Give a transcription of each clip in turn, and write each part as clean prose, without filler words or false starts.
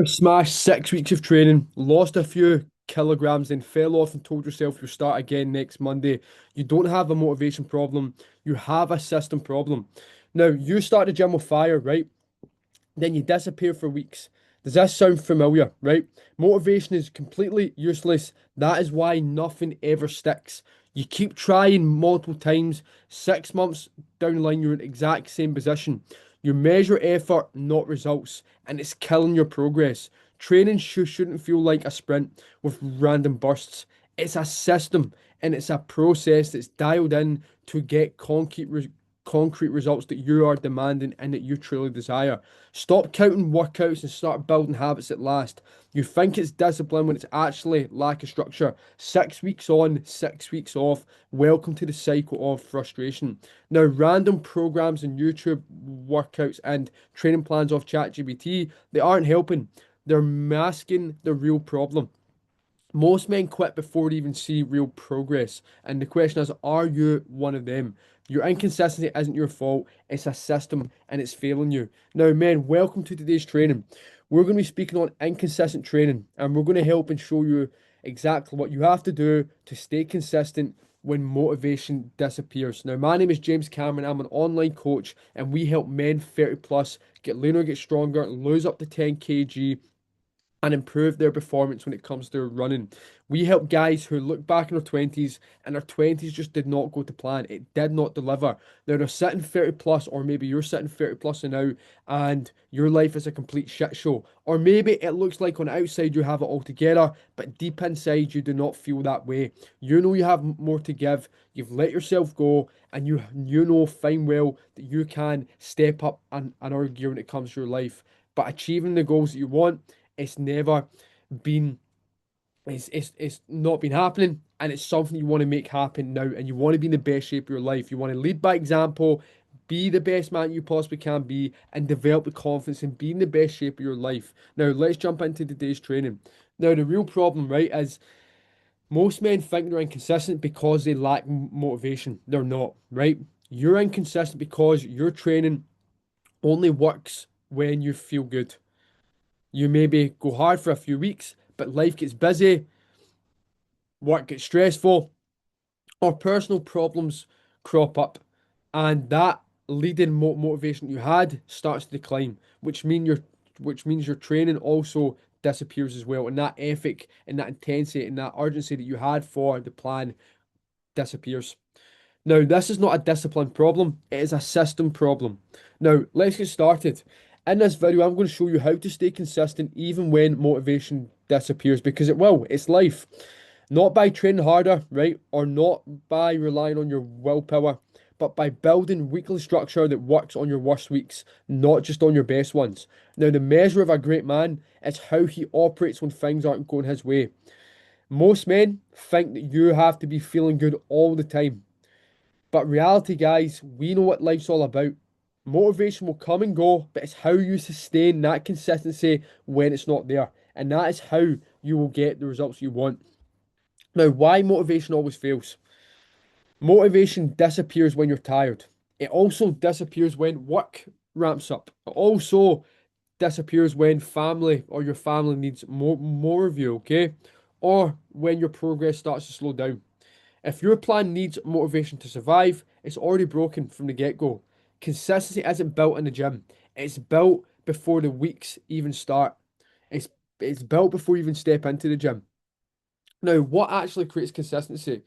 Smashed 6 weeks of training, lost a few kilograms, then fell off and told yourself you'll start again next Monday. You don't have a motivation problem, you have a system problem. Now, you start the gym with fire, right? Then you disappear for weeks. Does that sound familiar, right? Motivation is completely useless. That is why nothing ever sticks. You keep trying multiple times. 6 months down the line, you're in the exact same position. You measure effort, not results, and it's killing your progress. Training shouldn't feel like a sprint with random bursts. It's a system and it's a process that's dialed in to get concrete results that you are demanding and that you truly desire. Stop counting workouts and start building habits that last. You think it's discipline when it's actually lack of structure. 6 weeks on, 6 weeks off. Welcome to the cycle of frustration. Now, random programs and YouTube workouts and training plans off ChatGPT, they aren't helping. They're masking the real problem. Most men quit before they even see real progress. And the question is, are you one of them? Your inconsistency isn't your fault. It's a system and it's failing you. Now, men, welcome to today's training. We're going to be speaking on inconsistent training and we're going to help and show you exactly what you have to do to stay consistent when motivation disappears. Now, my name is James Cameron. I'm an online coach and we help men 30 plus get leaner, get stronger, lose up to 10 kg and improve their performance when it comes to running. We help guys who look back in their 20s and their 20s just did not go to plan. It did not deliver. Now they're sitting 30 plus, or maybe you're sitting 30 plus now and your life is a complete shit show. Or maybe it looks like on the outside you have it all together, but deep inside you do not feel that way. You know you have more to give. You've let yourself go, and you know fine well that you can step up another gear when it comes to your life. But achieving the goals that you want, it's never been it's not been happening, and it's something you want to make happen now, and you want to be in the best shape of your life. You want to lead by example, be the best man you possibly can be, and develop the confidence in being the best shape of your life. Now let's jump into today's training. Now the real problem, right, is most men think they're inconsistent because they lack motivation. They're not, right? You're inconsistent because your training only works when you feel good. You maybe go hard for a few weeks, but life gets busy, work gets stressful, or personal problems crop up, and that leading motivation you had starts to decline, which means your training also disappears as well, and that ethic and that intensity and that urgency that you had for the plan disappears. Now, this is not a discipline problem, it is a system problem. Now, let's get started. In this video, I'm going to show you how to stay consistent even when motivation disappears, because it will. It's life. Not by training harder, right? Or not by relying on your willpower, but by building weekly structure that works on your worst weeks, not just on your best ones. Now, the measure of a great man is how he operates when things aren't going his way. Most men think that you have to be feeling good all the time. But reality, guys, we know what life's all about. Motivation will come and go, but it's how you sustain that consistency when it's not there. And that is how you will get the results you want. Now, why motivation always fails? Motivation disappears when you're tired. It also disappears when work ramps up. It also disappears when family or your family needs more of you, okay? Or when your progress starts to slow down. If your plan needs motivation to survive, it's already broken from the get-go. Consistency isn't built in the gym. It's built before the weeks even start. It's it's built before you even step into the gym. Now, what actually creates consistency?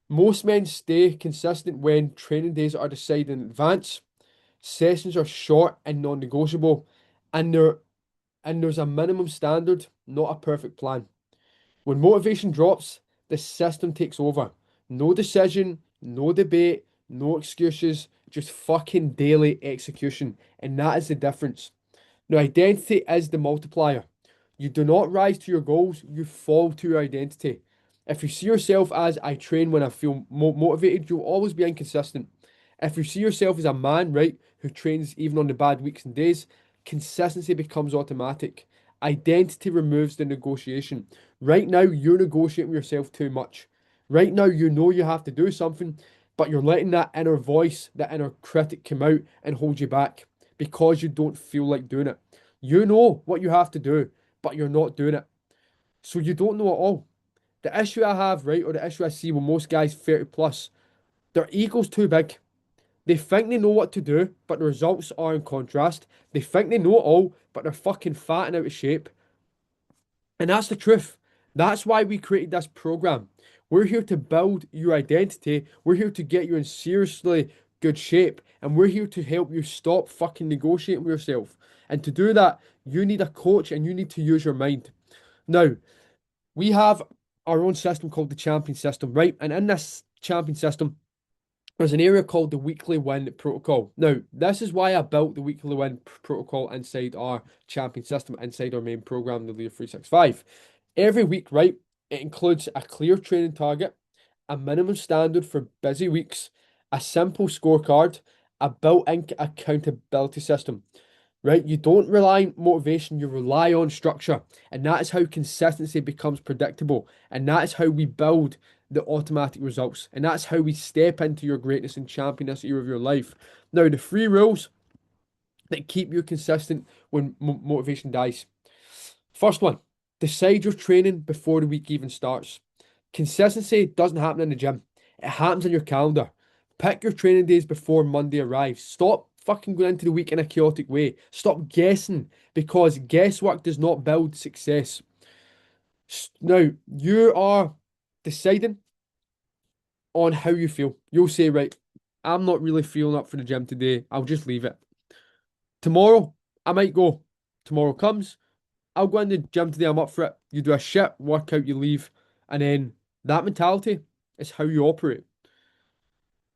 Most men stay consistent when training days are decided in advance, sessions are short and non-negotiable, and there's a minimum standard, not a perfect plan. When motivation drops, the system takes over. No decision, no debate, no excuses, just fucking daily execution. And that is the difference. Now, identity is the multiplier. You do not rise to your goals, you fall to your identity. If you see yourself as I train when I feel motivated, you'll always be inconsistent. If you see yourself as a man, right, who trains even on the bad weeks and days, consistency becomes automatic. Identity removes the negotiation. Right now, you're negotiating with yourself too much. Right now, you know you have to do something, but you're letting that inner voice, that inner critic come out and hold you back because you don't feel like doing it. You know what you have to do, but you're not doing it. So you don't know it all. The issue I have, right, or the issue I see with most guys 30 plus, their ego's too big. They think they know what to do, but the results are in contrast. They think they know it all, but they're fucking fat and out of shape. And that's the truth. That's why we created this program. We're here to build your identity. We're here to get you in seriously good shape. And we're here to help you stop fucking negotiating with yourself. And to do that, you need a coach and you need to use your mind. Now, we have our own system called the champion system, right? And in this champion system, there's an area called the weekly win protocol. Now, this is why I built the weekly win protocol inside our champion system, inside our main program, the Leader 365. Every week, right, it includes a clear training target, a minimum standard for busy weeks, a simple scorecard, a built-in accountability system, right? You don't rely on motivation, you rely on structure. And that is how consistency becomes predictable. And that is how we build the automatic results. And that's how we step into your greatness and champion this year of your life. Now, the three rules that keep you consistent when motivation dies. First one, decide your training before the week even starts. Consistency doesn't happen in the gym, it happens in your calendar. Pick your training days before Monday arrives. Stop fucking going into the week in a chaotic way. Stop guessing because guesswork does not build success. Now, you are deciding on how you feel. You'll say, right, I'm not really feeling up for the gym today. I'll just leave it. Tomorrow, I might go. Tomorrow comes, I'll go in the gym today. I'm up for it. You do a shit workout, you leave. And then that mentality is how you operate.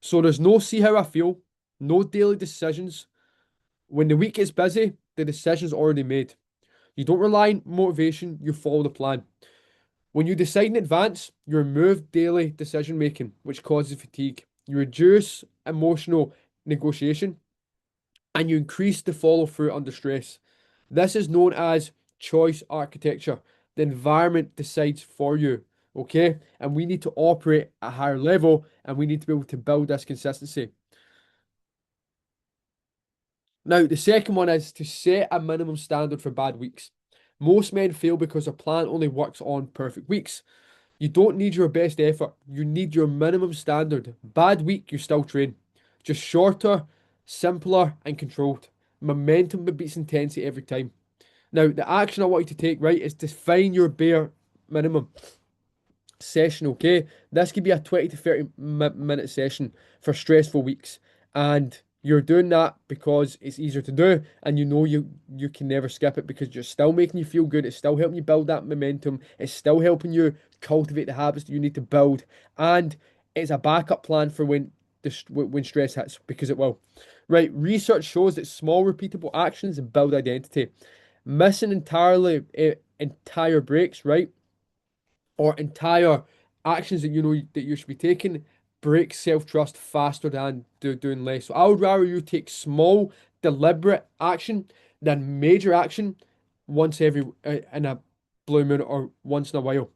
So there's no see how I feel, no daily decisions. When the week gets busy, the decision's already made. You don't rely on motivation, you follow the plan. When you decide in advance, you remove daily decision making, which causes fatigue. You reduce emotional negotiation and you increase the follow through under stress. This is known as choice architecture. The environment decides for you, okay? And we need to operate at a higher level and we need to be able to build this consistency. Now, the second one is to set a minimum standard for bad weeks. Most men fail because their plan only works on perfect weeks. You don't need your best effort, you need your minimum standard. Bad week, you still train. Just shorter, simpler, and controlled. Momentum beats intensity every time. Now, the action I want you to take, right, is define your bare minimum session, okay? This could be a 20 to 30 minute session for stressful weeks. And you're doing that because it's easier to do and you know you can never skip it because you're still making you feel good. It's still helping you build that momentum. It's still helping you cultivate the habits that you need to build. And it's a backup plan for when stress hits because it will. Right, research shows that small repeatable actions build identity. Missing entire breaks, right? Or entire actions that you know that you should be taking break self-trust faster than doing less. So I would rather you take small, deliberate action than major action once every in a blue moon or once in a while.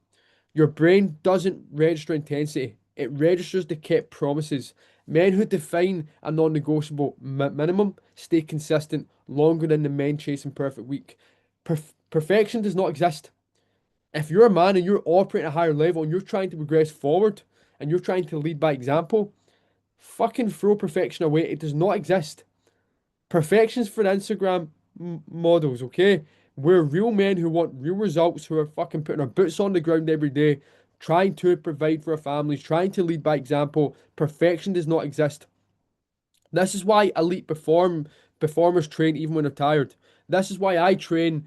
Your brain doesn't register intensity; it registers the kept promises. Men who define a non-negotiable minimum stay consistent longer than the men chasing perfect week. Perfection does not exist. If you're a man and you're operating at a higher level and you're trying to progress forward and you're trying to lead by example, fucking throw perfection away. It does not exist. Perfection's for Instagram models, okay? We're real men who want real results, who are fucking putting our boots on the ground every day, trying to provide for our families, trying to lead by example. Perfection does not exist. This is why elite performers train even when they're tired. This is why I train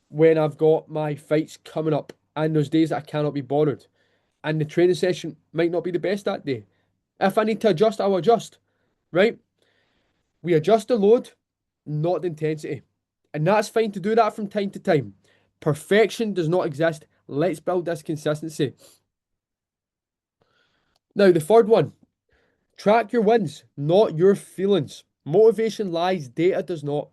when I've got my fights coming up and there's days that I cannot be bothered. And the training session might not be the best that day. If I need to adjust, I'll adjust, right? We adjust the load, not the intensity. And that's fine to do that from time to time. Perfection does not exist. Let's build this consistency. Now, the third one, track your wins, not your feelings. Motivation lies, data does not.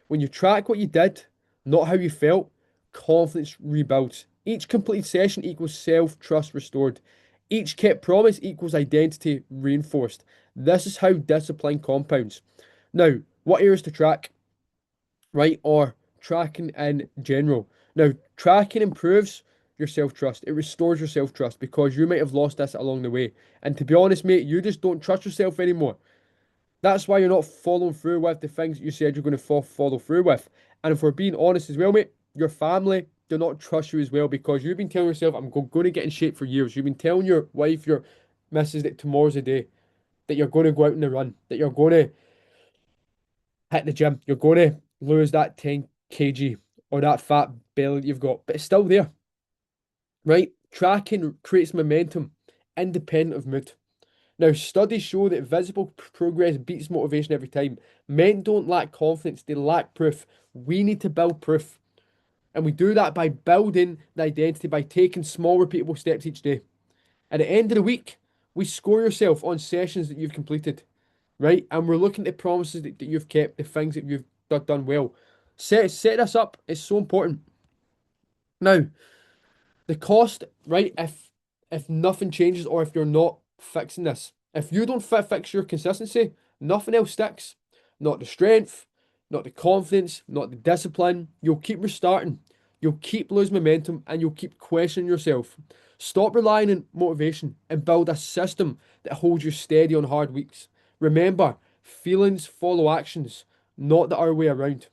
When you track what you did, not how you felt, confidence rebuilds. Each complete session equals self trust restored. Each kept promise equals identity reinforced. This is how discipline compounds. Now, what areas to track, right? Or tracking in general. Now, tracking improves your self-trust. It restores your self-trust because you might have lost this along the way. And to be honest, mate, you just don't trust yourself anymore. That's why you're not following through with the things that you said you're going to follow through with. And if we're being honest as well, mate, your family do not trust you as well because you've been telling yourself, I'm going to get in shape for years. You've been telling your wife, your missus, that tomorrow's the day, that you're going to go out on the run, that you're going to hit the gym, you're going to lose that 10 kg or that fat belly that you've got, but it's still there, right? Tracking creates momentum independent of mood. Now, studies show that visible progress beats motivation every time. Men don't lack confidence, they lack proof. We need to build proof. And we do that by building the identity, by taking small, repeatable steps each day. At the end of the week, we score yourself on sessions that you've completed, right? And we're looking at the promises that you've kept, the things that you've done well. Set us up. It's so important. Now, the cost, right? If nothing changes or if you're not fixing this, if you don't fix your consistency, nothing else sticks. Not the strength, not the confidence, not the discipline. You'll keep restarting. You'll keep losing momentum and you'll keep questioning yourself. Stop relying on motivation and build a system that holds you steady on hard weeks. Remember, feelings follow actions, not the other way around.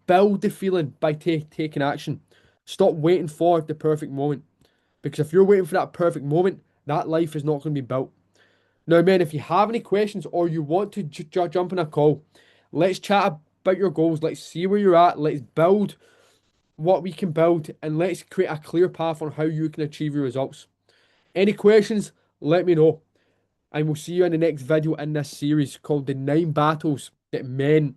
Build the feeling by taking action. Stop waiting for the perfect moment. Because if you're waiting for that perfect moment, that life is not going to be built. Now, man, if you have any questions or you want to jump on a call, let's chat about your goals. Let's see where you're at. Let's build what we can build and let's create a clear path on how you can achieve your results. Any questions, let me know. And we'll see you in the next video in this series called The 9 Battles That Men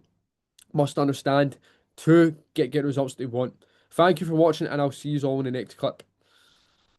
Must Understand to get results they want. Thank you for watching, and I'll see you all in the next clip.